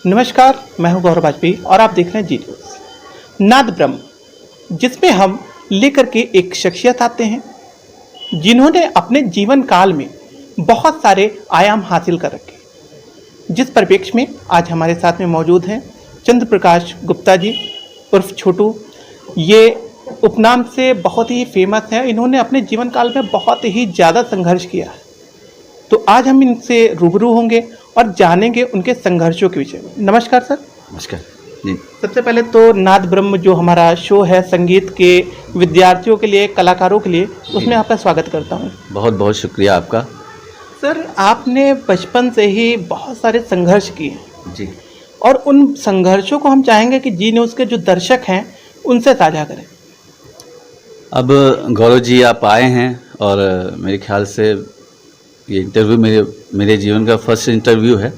नमस्कार, मैं हूं गौरव वाजपेयी और आप देख रहे हैं जी न्यूज़। नाद ब्रह्म, जिसमें हम लेकर के एक शख्सियत आते हैं जिन्होंने अपने जीवन काल में बहुत सारे आयाम हासिल कर रखे। जिस परिप्रेक्ष्य में आज हमारे साथ में मौजूद हैं चंद्र प्रकाश गुप्ता जी उर्फ छोटू। ये उपनाम से बहुत ही फेमस है। इन्होंने अपने जीवन काल में बहुत ही ज़्यादा संघर्ष किया है। तो आज हम इनसे रूबरू होंगे और जानेंगे उनके संघर्षों के विषय में। नमस्कार सर। नमस्कार जी। सबसे पहले तो नाद ब्रह्म जो हमारा शो है संगीत के विद्यार्थियों के लिए, कलाकारों के लिए, उसमें आपका स्वागत करता हूँ। बहुत बहुत शुक्रिया आपका। सर, आपने बचपन से ही बहुत सारे संघर्ष किए हैं जी, और उन संघर्षों को हम चाहेंगे कि जी न्यूज़ के जो दर्शक हैं उनसे साझा करें। अब गौरव जी आप आए हैं और मेरे ख्याल से ये इंटरव्यू मेरे जीवन का फर्स्ट इंटरव्यू है।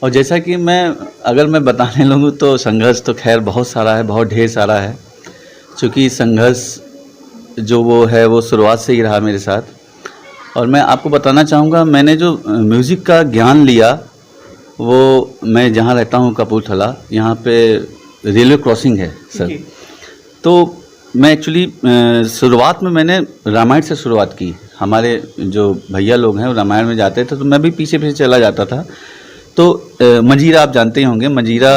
और जैसा कि अगर मैं बताने लगूँ तो संघर्ष तो खैर बहुत सारा है, बहुत ढेर सारा है। चूँकि संघर्ष जो वो है वो शुरुआत से ही रहा मेरे साथ। और मैं आपको बताना चाहूँगा, मैंने जो म्यूज़िक का ज्ञान लिया वो मैं जहाँ रहता हूँ कपूरथला, यहाँ पे रेलवे क्रॉसिंग है सर। तो मैं एक्चुअली शुरुआत में मैंने रामायण से शुरुआत की। हमारे जो भैया लोग हैं वो रामायण में जाते थे तो मैं भी पीछे पीछे चला जाता था। तो मंजीरा आप जानते ही होंगे, मंजीरा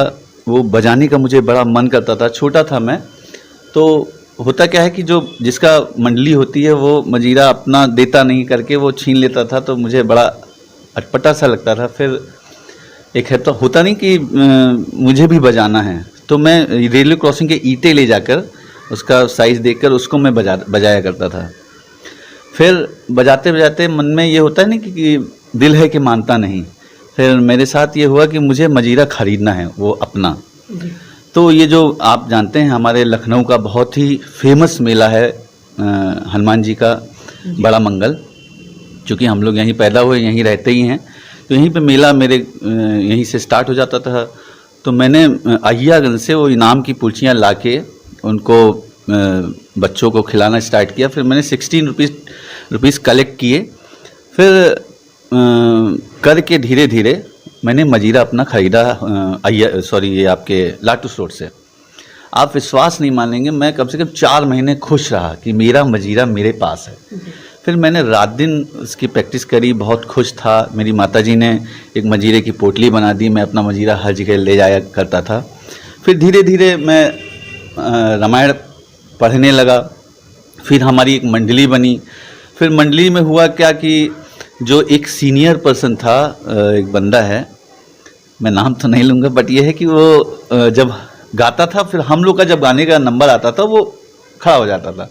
वो बजाने का मुझे बड़ा मन करता था। छोटा था मैं, तो होता क्या है कि जो जिसका मंडली होती है वो मंजीरा अपना देता नहीं करके वो छीन लेता था, तो मुझे बड़ा अटपटा सा लगता था। फिर एक है तो होता नहीं कि मुझे भी बजाना है, तो मैं रेलवे क्रॉसिंग के ईंटें ले जाकर उसका साइज़ देखकर उसको मैं बजाया करता था। फिर बजाते बजाते मन में ये होता है ना कि दिल है कि मानता नहीं। फिर मेरे साथ ये हुआ कि मुझे मंजीरा खरीदना है वो अपना। तो ये जो आप जानते हैं हमारे लखनऊ का बहुत ही फेमस मेला है हनुमान जी का बड़ा मंगल। चूँकि हम लोग यहीं पैदा हुए, यहीं रहते ही हैं, तो यहीं पे मेला मेरे यहीं से स्टार्ट हो जाता था। तो मैंने अहियागंज से वो इनाम की पुर्चियाँ ला के उनको बच्चों को खिलाना स्टार्ट किया। फिर मैंने 16 रुपीज़ कलेक्ट किए। फिर करके धीरे धीरे मैंने मंजीरा अपना ख़रीदा ये आपके लाटूस रोड से। आप विश्वास नहीं मानेंगे, मैं कम से कम 4 महीने खुश रहा कि मेरा मंजीरा मेरे पास है। फिर मैंने रात दिन उसकी प्रैक्टिस करी, बहुत खुश था। मेरी माताजी ने एक मंजीरे की पोटली बना दी, मैं अपना मंजीरा हर जगह ले जाया करता था। फिर धीरे धीरे मैं रामायण पढ़ने लगा। फिर हमारी एक मंडली बनी। फिर मंडली में हुआ क्या कि जो एक सीनियर पर्सन था, एक बंदा है, मैं नाम तो नहीं लूँगा, बट ये है कि वो जब गाता था, फिर हम लोग का जब गाने का नंबर आता था वो खड़ा हो जाता था।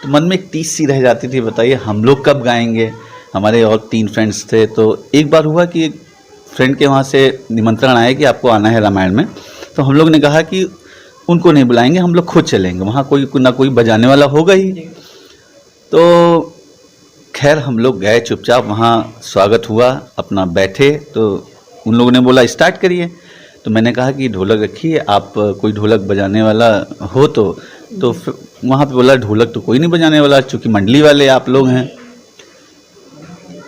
तो मन में एक टीस सी रह जाती थी, बताइए हम लोग कब गाएंगे। हमारे और 3 फ्रेंड्स थे। तो एक बार हुआ कि एक फ्रेंड के वहाँ से निमंत्रण आया कि आपको आना है रामायण में। तो हम लोग ने कहा कि उनको नहीं बुलाएंगे, हम लोग खुद चलेंगे, वहाँ कोई बजाने वाला होगा ही। तो खैर हम लोग गए चुपचाप, वहाँ स्वागत हुआ, अपना बैठे। तो उन लोगों ने बोला स्टार्ट करिए। तो मैंने कहा कि ढोलक रखिए, आप कोई ढोलक बजाने वाला हो तो वहाँ पे बोला ढोलक तो कोई नहीं बजाने वाला, चूँकि मंडली वाले आप लोग हैं।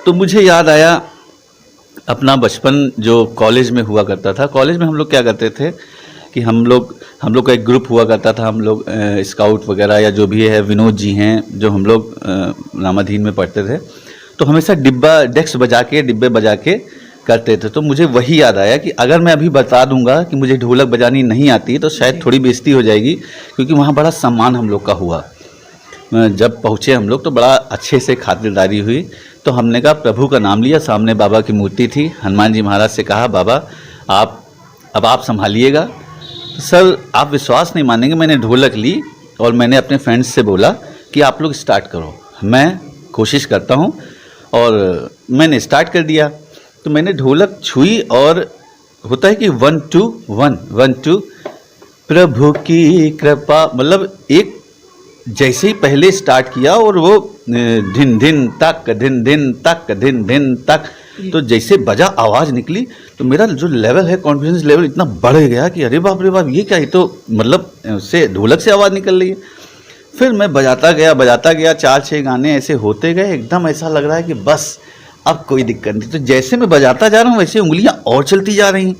तो मुझे याद आया अपना बचपन जो कॉलेज में हुआ करता था। कॉलेज में हम लोग क्या करते थे कि हम लोग का एक ग्रुप हुआ करता था। हम लोग स्काउट वगैरह या जो भी है, विनोद जी हैं जो हम लोग रामाधीन में पढ़ते थे, तो हमेशा डिब्बे बजा के करते थे। तो मुझे वही याद आया कि अगर मैं अभी बता दूंगा कि मुझे ढोलक बजानी नहीं आती तो शायद थोड़ी बेइज्जती हो जाएगी, क्योंकि वहाँ बड़ा सम्मान हम लोग का हुआ। जब पहुँचे हम लोग तो बड़ा अच्छे से खातिरदारी हुई। तो हमने कहा, प्रभु का नाम लिया, सामने बाबा की मूर्ति थी, हनुमान जी महाराज से कहा बाबा आप संभालिएगा। तो सर आप विश्वास नहीं मानेंगे, मैंने ढोलक ली और मैंने अपने फ्रेंड्स से बोला कि आप लोग स्टार्ट करो, मैं कोशिश करता हूँ। और मैंने स्टार्ट कर दिया। तो मैंने ढोलक छुई और होता है कि 1 2 1 1 2 प्रभु की कृपा, मतलब एक जैसे ही पहले स्टार्ट किया और वो धिन धिन तक धिन धिन तक धिन धिन तक, तो जैसे बजा आवाज़ निकली तो मेरा जो लेवल है, कॉन्फिडेंस लेवल इतना बढ़ गया कि अरे बाप रे बाप, ये क्या, ये तो मतलब से ढोलक से आवाज़ निकल रही है। फिर मैं बजाता गया 4-6 गाने ऐसे होते गए। एकदम ऐसा लग रहा है कि बस अब कोई दिक्कत नहीं। तो जैसे मैं बजाता जा रहा हूँ वैसे उंगलियां और चलती जा रही।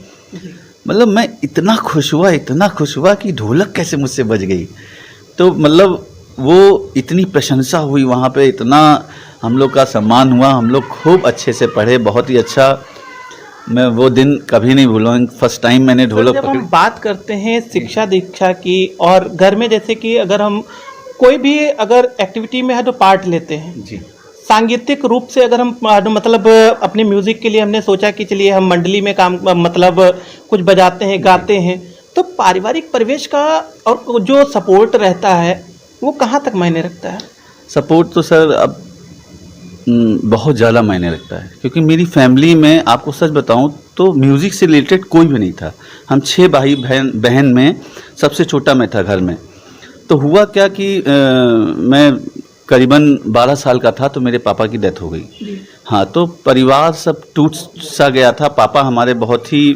मतलब मैं इतना खुश हुआ कि ढोलक कैसे मुझसे बज गई। तो मतलब वो इतनी प्रशंसा हुई वहाँ पे, इतना हम लोग का सम्मान हुआ, हम लोग खूब अच्छे से पढ़े, बहुत ही अच्छा। मैं वो दिन कभी नहीं भूलूंगा, फर्स्ट टाइम मैंने ढोलक जब हम पकड़ी। बात करते हैं शिक्षा दीक्षा की और घर में, जैसे कि अगर हम कोई भी अगर एक्टिविटी में है तो पार्ट लेते हैं, जी सांगीतिक रूप से अगर हम मतलब अपने म्यूजिक के लिए हमने सोचा कि चलिए हम मंडली में काम मतलब कुछ बजाते हैं गाते हैं, तो पारिवारिक परिवेश का और जो सपोर्ट रहता है वो कहाँ तक मायने रखता है? सपोर्ट तो सर अब बहुत ज़्यादा मायने रखता है, क्योंकि मेरी फैमिली में आपको सच बताऊं तो म्यूज़िक से रिलेटेड कोई भी नहीं था। हम 6 भाई बहन में सबसे छोटा मैं था घर में। तो हुआ क्या कि मैं करीबन 12 साल का था तो मेरे पापा की डेथ हो गई। हाँ, तो परिवार सब टूट सा गया था। पापा हमारे बहुत ही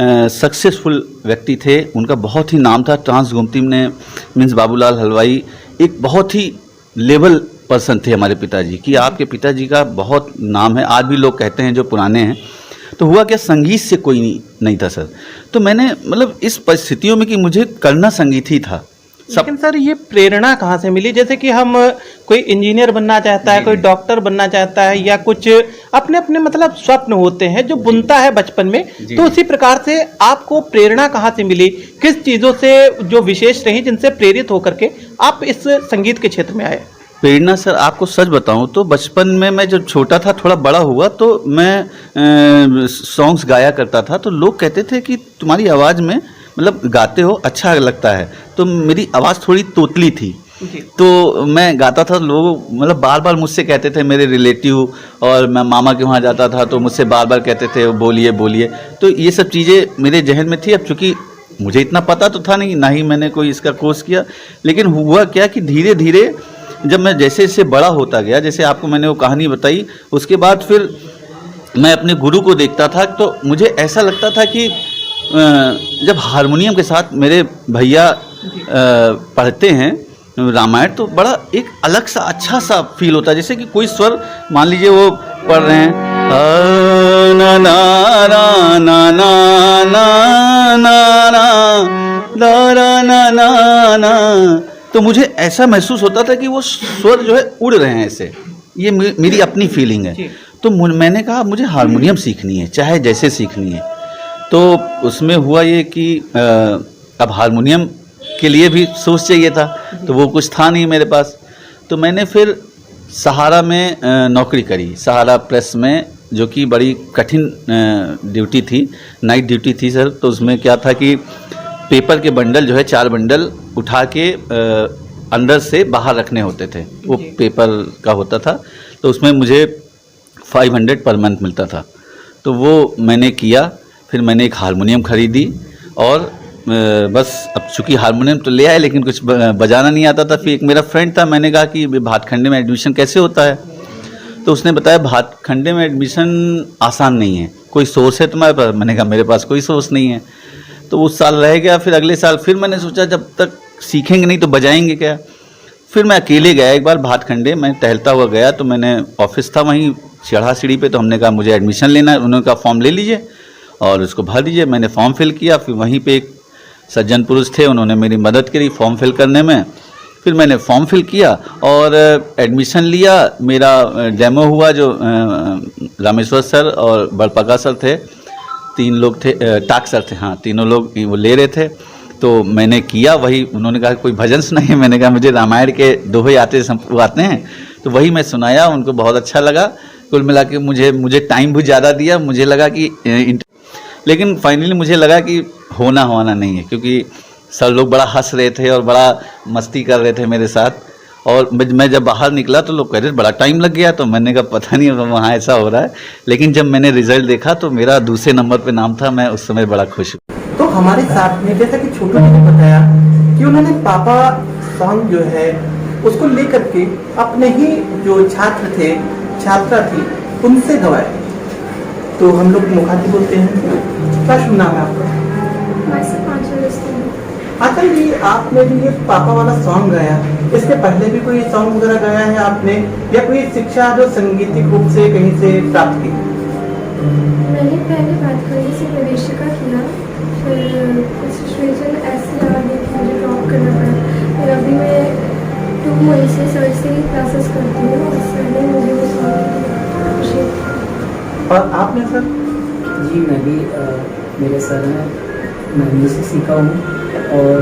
सक्सेसफुल व्यक्ति थे, उनका बहुत ही नाम था। ट्रांस गुमती में मीन्स बाबूलाल हलवाई एक बहुत ही लेवल पर्सन थे हमारे पिताजी, कि आपके पिताजी का बहुत नाम है, आज भी लोग कहते हैं जो पुराने हैं। तो हुआ क्या, संगीत से कोई नहीं था सर। तो मैंने मतलब इस परिस्थितियों में कि मुझे करना संगीत ही था। लेकिन सर ये प्रेरणा कहाँ से मिली? जैसे कि हम कोई इंजीनियर बनना चाहता है, कोई डॉक्टर बनना चाहता है, या कुछ अपने अपने मतलब स्वप्न होते हैं जो बुनता है बचपन में, तो उसी प्रकार से आपको प्रेरणा कहाँ से मिली? किस चीज़ों से जो विशेष रही जिनसे प्रेरित होकर के आप इस संगीत के क्षेत्र में आए? प्रेरणा सर आपको सच बताऊं तो बचपन में मैं जब छोटा था, थोड़ा बड़ा हुआ तो मैं सॉन्ग्स गाया करता था। तो लोग कहते थे कि तुम्हारी आवाज़ में मतलब गाते हो, अच्छा लगता है। तो मेरी आवाज़ थोड़ी तोतली थी, तो मैं गाता था। लोग मतलब बार बार मुझसे कहते थे, मेरे रिलेटिव, और मैं मामा के वहाँ जाता था तो मुझसे बार बार कहते थे बोलिए बोलिए। तो ये सब चीज़ें मेरे जहन में थी। अब चूँकि मुझे इतना पता तो था नहीं, ना ही मैंने कोई इसका कोर्स किया, लेकिन हुआ क्या कि धीरे धीरे जब मैं जैसे जैसे बड़ा होता गया, जैसे आपको मैंने वो कहानी बताई, उसके बाद फिर मैं अपने गुरु को देखता था तो मुझे ऐसा लगता था कि जब हारमोनियम के साथ मेरे भैया पढ़ते हैं रामायण, तो बड़ा एक अलग सा अच्छा सा फील होता है। जैसे कि कोई स्वर मान लीजिए वो पढ़ रहे हैं, ना ना ना ना ना ना ना ना ना, तो मुझे ऐसा महसूस होता था कि वो स्वर जो है उड़ रहे हैं ऐसे। ये मेरी अपनी फीलिंग है। तो मैंने कहा मुझे हारमोनियम सीखनी है, चाहे जैसे सीखनी है। तो उसमें हुआ ये कि अब हारमोनियम के लिए भी सोच चाहिए था, तो वो कुछ था नहीं मेरे पास। तो मैंने फिर सहारा में नौकरी करी, सहारा प्रेस में, जो कि बड़ी कठिन ड्यूटी थी, नाइट ड्यूटी थी सर। तो उसमें क्या था कि पेपर के बंडल जो है 4 बंडल उठा के अंदर से बाहर रखने होते थे, वो पेपर का होता था। तो उसमें मुझे 500 पर मंथ मिलता था। तो वो मैंने किया। फिर मैंने एक हारमोनियम खरीदी और बस अब चूँकि हारमोनियम तो ले आए लेकिन कुछ बजाना नहीं आता था। फिर एक मेरा फ्रेंड था, मैंने कहा कि भातखंडे में एडमिशन कैसे होता है? तो उसने बताया भातखंडे में एडमिशन आसान नहीं है, कोई सोर्स है तुम्हारे पास? मैंने कहा मेरे पास कोई सोर्स नहीं है। तो उस साल रह गया। फिर अगले साल फिर मैंने सोचा जब तक सीखेंगे नहीं तो बजाएंगे क्या। फिर मैं अकेले गया एक बार भातखंडे, मैं टहलता हुआ गया। तो मैंने ऑफिस था वहीं चढ़ा सीढ़ी पे, तो हमने कहा मुझे एडमिशन लेना है। उन्होंने कहा फॉर्म ले लीजिए और उसको भर दीजिए। मैंने फॉर्म फिल किया। फिर वहीं पे एक सज्जन पुरुष थे, उन्होंने मेरी मदद करी फॉर्म फिल करने में। फिर मैंने फॉर्म फिल किया और एडमिशन लिया। मेरा डेमो हुआ, जो रामेश्वर सर और बड़पका सर थे, 3 लोग थे, टाक सर थे, हाँ, तीनों लोग वो ले रहे थे। तो मैंने किया वही। उन्होंने कहा कोई भजन सुनाइए। मैंने कहा मुझे रामायण के दोहे आते हैं, तो वही मैं सुनाया। उनको बहुत अच्छा लगा। कुल मिला के मुझे टाइम भी ज़्यादा दिया। मुझे लगा कि लेकिन फाइनली मुझे लगा कि होना नहीं है, क्योंकि सर लोग बड़ा हंस रहे थे और बड़ा मस्ती कर रहे थे मेरे साथ। और मैं जब बाहर निकला तो लोग कह रहे बड़ा टाइम लग गया। तो मैंने कहा पता नहीं वहाँ ऐसा हो रहा है। लेकिन जब मैंने रिजल्ट देखा तो मेरा दूसरे नंबर पे नाम था। मैं उस समय बड़ा खुश हूँ। तो हमारे साथ में जैसा कि छोटू जी ने बताया कि उन्होंने पापा सॉन्ग जो है उसको लेकर के अपने ही जो छात्र थे, छात्रा थी, उनसे गवाए। तो हम लोग मुखातिब बोलते हैं। क्या शुभ नाम है आपका? आचल जी, आपने भी ये पापा वाला सॉन्ग गाया, इसके पहले भी कोई सॉन्ग वगैरह गाया है आपने, या कोई शिक्षा जो संगीतिक रूप से कहीं से प्राप्त की? मैंने पहले बात करी से प्रवेशिका किया, फिर कुछ सिचुएशन ऐसी आ गई कि मुझे ड्रॉप करना पड़ा। फिर अभी मैं 2 मंथ से सर से ही क्लासेस करती हूँ और सर ने मुझे वो खुशी। और आपने सर? जी मैं भी मेरे सर हैं, मैं म्यूज़िक सीखा हूँ और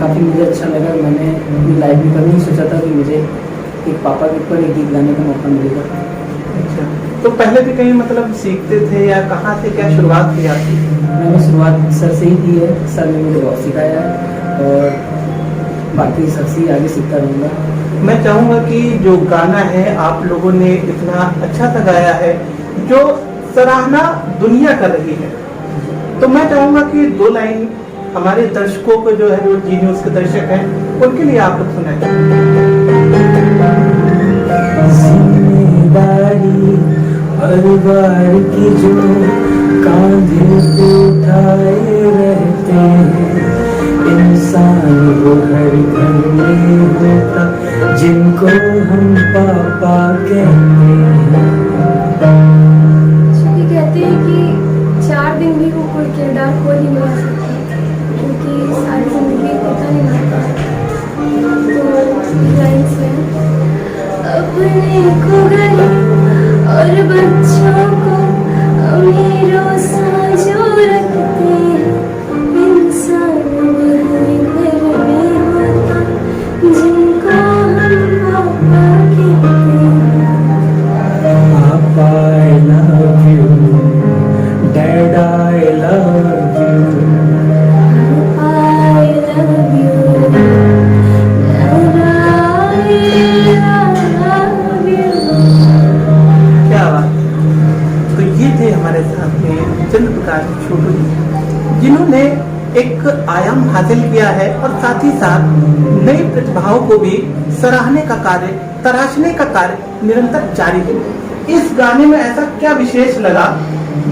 काफ़ी मुझे अच्छा लगा। मैंने अपनी लाइफ में कभी नहीं सोचा था कि मुझे एक पापा के ऊपर एक गीत गाने का मौका मिलेगा। अच्छा, तो पहले भी कहीं मतलब सीखते थे या कहाँ से क्या शुरुआत की आपकी? मैंने शुरुआत सर से ही की है, सर ने मुझे बहुत सिखाया है और बाकी सर से ही आगे सीखता रहूँगा। मैं चाहूँगा कि जो गाना है आप लोगों ने इतना अच्छा सा गाया है जो सराहना दुनिया कर रही है, तो मैं चाहूँगा कि 2 लाइन हमारे दर्शकों को जो है, जो जी न्यूज़ के दर्शक हैं, उनके लिए आप लोग सुनाएं। जिम्मेदारी हर बार की जो कांधे पे उठाए रहते हैं, इंसान वो हर घर में होता जिनको हम पापा कहते हैं। क्योंकि कहते हैं कि 4 दिन भी वो कोई किरदार कोई नहीं बना सकता, क्योंकि सारी जिंदगी पता नहीं लगता। तो लाइन्स है, अपने को गले और बच्चों को अमीरों साजो रखते हैं, इंसान वो हर घर में होता जिनको हम पापा कहते हैं। पापा I love you, Dad I love you, I love you, and I love you। क्या बात है। तो ये थे हमारे साथ में चंद्र प्रकाश छोटू जी, जिन्होंने एक आयाम हासिल किया है और साथ ही साथ नई प्रतिभाओं को भी सराहने का कार्य, तराशने का कार्य निरंतर जारी है। इस गाने में ऐसा क्या विशेष लगा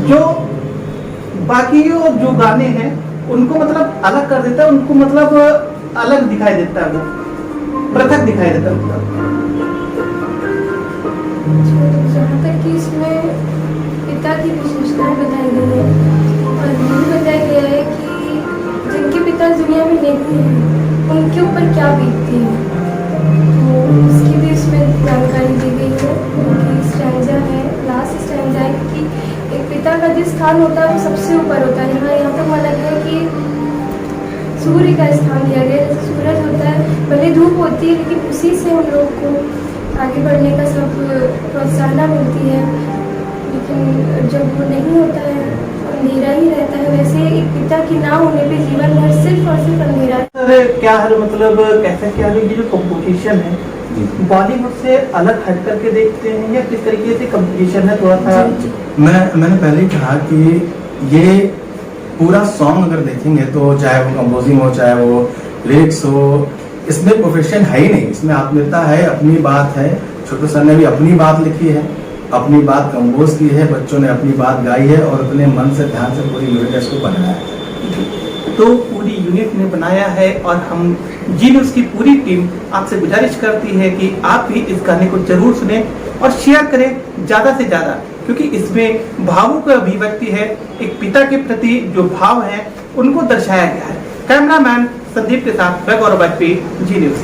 जो बाकी जो गाने हैं उनको मतलब अलग कर देता है, उनको मतलब अलग दिखाई देता है, वो पृथक दिखाई देता है मतलब। जहाँ तक कि इसमें पिता की विशेषताएं बताई गई है और ये भी बताया गया है कि जिनके पिता दुनिया में नहीं हैं उनके ऊपर क्या बीतती है, तो उसकी भी इसमें जानकारी दी गई है। उनकी स्टैंजा है, लास्ट स्टैंजा है कि एक पिता का जिस स्थान होता है वो सबसे ऊपर होता है। यहाँ तक माना गया है कि सूर्य का स्थान दिया गया है, जैसे सूरज होता है भले धूप होती है लेकिन उसी से हम लोग को आगे बढ़ने का सब प्रोत्साहन मिलती है, लेकिन जब वो नहीं होता है अंधेरा ही रहता है। वैसे एक पिता की ना होने पे जीवन भर सिर्फ और सिर्फ अंधेरा है। सर क्या है मतलब कैसे क्या ये जो कंपोजिशन है बॉलीवुड से अलग हट करके देखते हैं या किस तरीके से कंपोजिशन है थोड़ा सा? मैंने पहले ही कहा कि ये पूरा सॉन्ग अगर देखेंगे तो चाहे वो कंपोजिंग हो चाहे वो लिरिक्स हो, इसमें प्रोफेशन है ही नहीं, इसमें आत्मीयता है, अपनी बात है। छोटू सर ने भी अपनी बात लिखी है, अपनी बात कंपोज की है, बच्चों ने अपनी बात गाई है और अपने मन से ध्यान से पूरी यूनिट इसको बनाया है। तो पूरी यूनिट ने बनाया है और हम जी न्यूज़ की पूरी टीम आपसे गुजारिश करती है कि आप भी इस गाने को जरूर सुने और शेयर करें ज़्यादा से ज़्यादा, क्योंकि इसमें भावुक अभिव्यक्ति है, एक पिता के प्रति जो भाव है उनको दर्शाया गया है। कैमरामैन संदीप के साथ मैं गौरव वाजपेयी, जी न्यूज़।